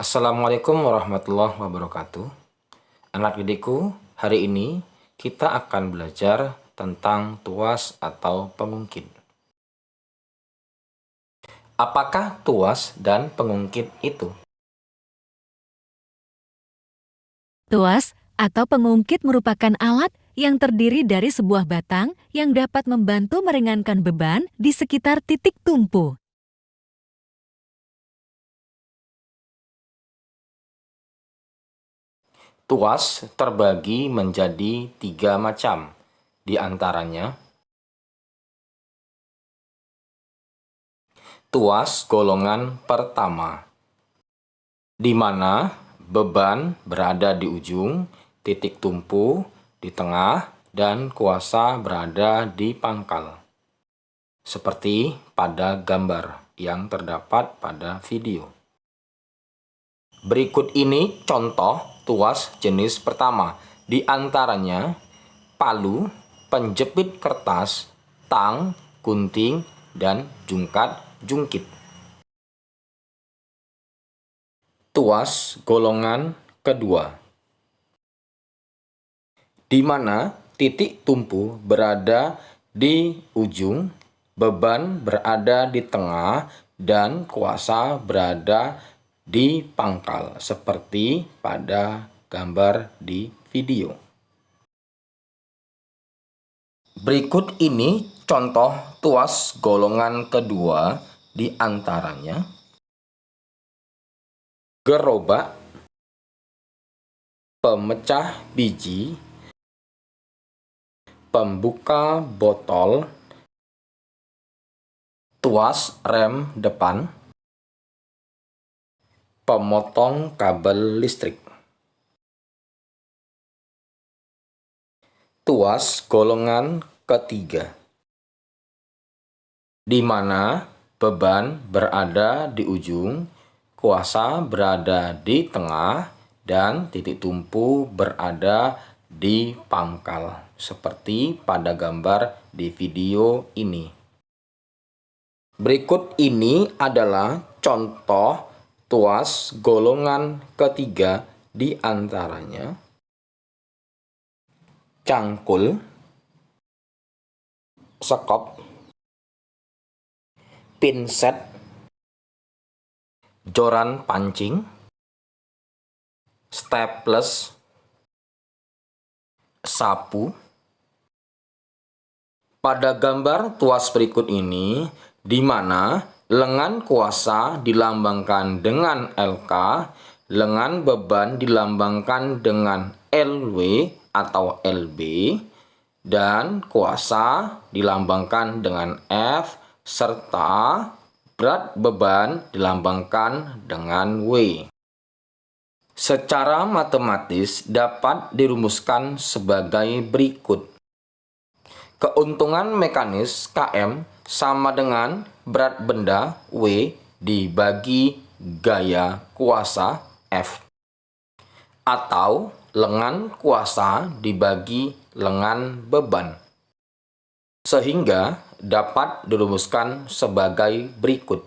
Assalamualaikum warahmatullahi wabarakatuh. Anak didikku, hari ini kita akan belajar tentang tuas atau pengungkit. Apakah tuas dan pengungkit itu? Tuas atau pengungkit merupakan alat yang terdiri dari sebuah batang yang dapat membantu meringankan beban di sekitar titik tumpu. Tuas terbagi menjadi 3 macam, di antaranya tuas golongan pertama, di mana beban berada di ujung, titik tumpu di tengah, dan kuasa berada di pangkal. Seperti pada gambar yang terdapat pada video. Berikut ini contoh tuas jenis pertama, di antaranya palu, penjepit kertas, tang, gunting, dan jungkat-jungkit. Tuas golongan kedua, di mana titik tumpu berada di ujung, beban berada di tengah, dan kuasa berada di pangkal, seperti pada gambar di video. Berikut ini contoh tuas golongan kedua, di antaranya gerobak, pemecah biji, pembuka botol, tuas rem depan, pemotong kabel listrik. Tuas golongan ketiga, di mana beban berada di ujung, kuasa berada di tengah, dan titik tumpu berada di pangkal, seperti pada gambar di video ini. Berikut ini adalah contoh tuas golongan ketiga, di antaranya cangkul, sekop, pinset, joran pancing, staples, sapu. Pada gambar tuas berikut ini, di mana lengan kuasa dilambangkan dengan LK, lengan beban dilambangkan dengan LW atau LB, dan kuasa dilambangkan dengan F, serta berat beban dilambangkan dengan W. Secara matematis dapat dirumuskan sebagai berikut. Keuntungan mekanis Km sama dengan berat benda W dibagi gaya kuasa F, atau lengan kuasa dibagi lengan beban, sehingga dapat dirumuskan sebagai berikut.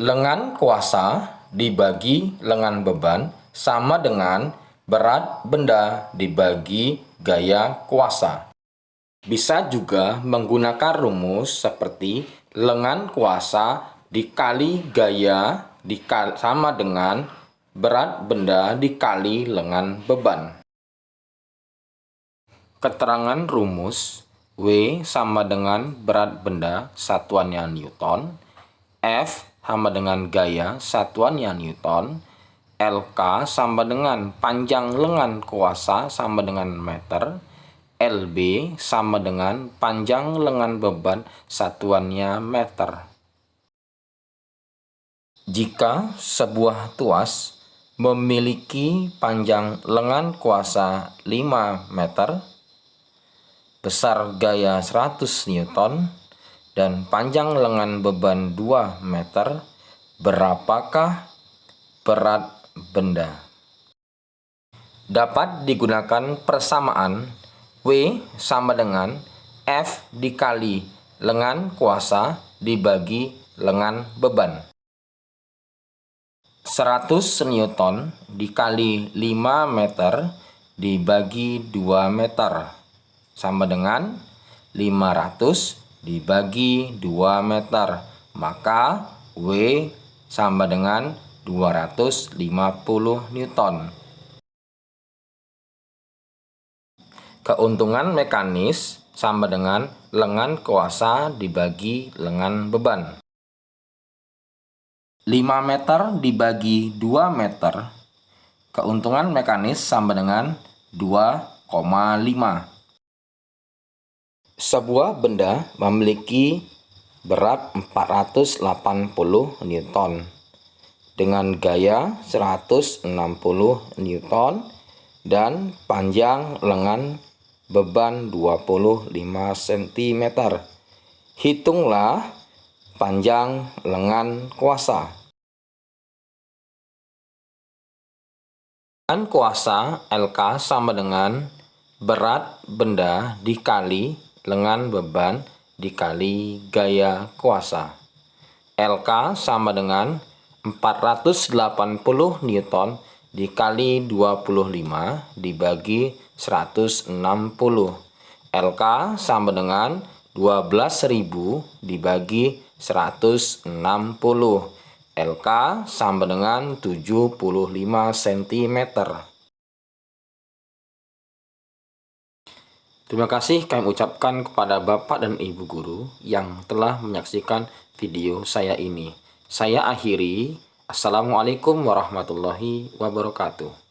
Lengan kuasa dibagi lengan beban sama dengan berat benda dibagi gaya kuasa. Bisa juga menggunakan rumus seperti lengan kuasa dikali gaya sama dengan berat benda dikali lengan beban. Keterangan rumus: W sama dengan berat benda satuannya Newton, F sama dengan gaya satuannya Newton, LK sama dengan panjang lengan kuasa sama dengan meter, LB sama dengan panjang lengan beban satuannya meter. Jika sebuah tuas memiliki panjang lengan kuasa 5 meter, besar gaya 100 Newton, dan panjang lengan beban 2 meter, berapakah berat benda? Dapat digunakan persamaan W sama dengan F dikali lengan kuasa dibagi lengan beban. 100 Newton dikali 5 meter dibagi 2 meter sama dengan 500 dibagi 2 meter. Maka W sama dengan 250 Newton. Keuntungan mekanis sama dengan lengan kuasa dibagi lengan beban. 5 meter dibagi 2 meter, keuntungan mekanis sama dengan 2,5. Sebuah benda memiliki berat 480 Newton dengan gaya 160 Newton dan panjang lengan beban 25 cm. Hitunglah panjang lengan kuasa. Lengan kuasa LK sama dengan berat benda dikali lengan beban dikali gaya kuasa. LK sama dengan 480 Newton dikali 25 dibagi 160. LK sama dengan 12.000 dibagi 160. LK sama dengan 75 cm. Terima kasih kami ucapkan kepada Bapak dan Ibu Guru yang telah menyaksikan video saya ini. Saya akhiri. Assalamualaikum warahmatullahi wabarakatuh.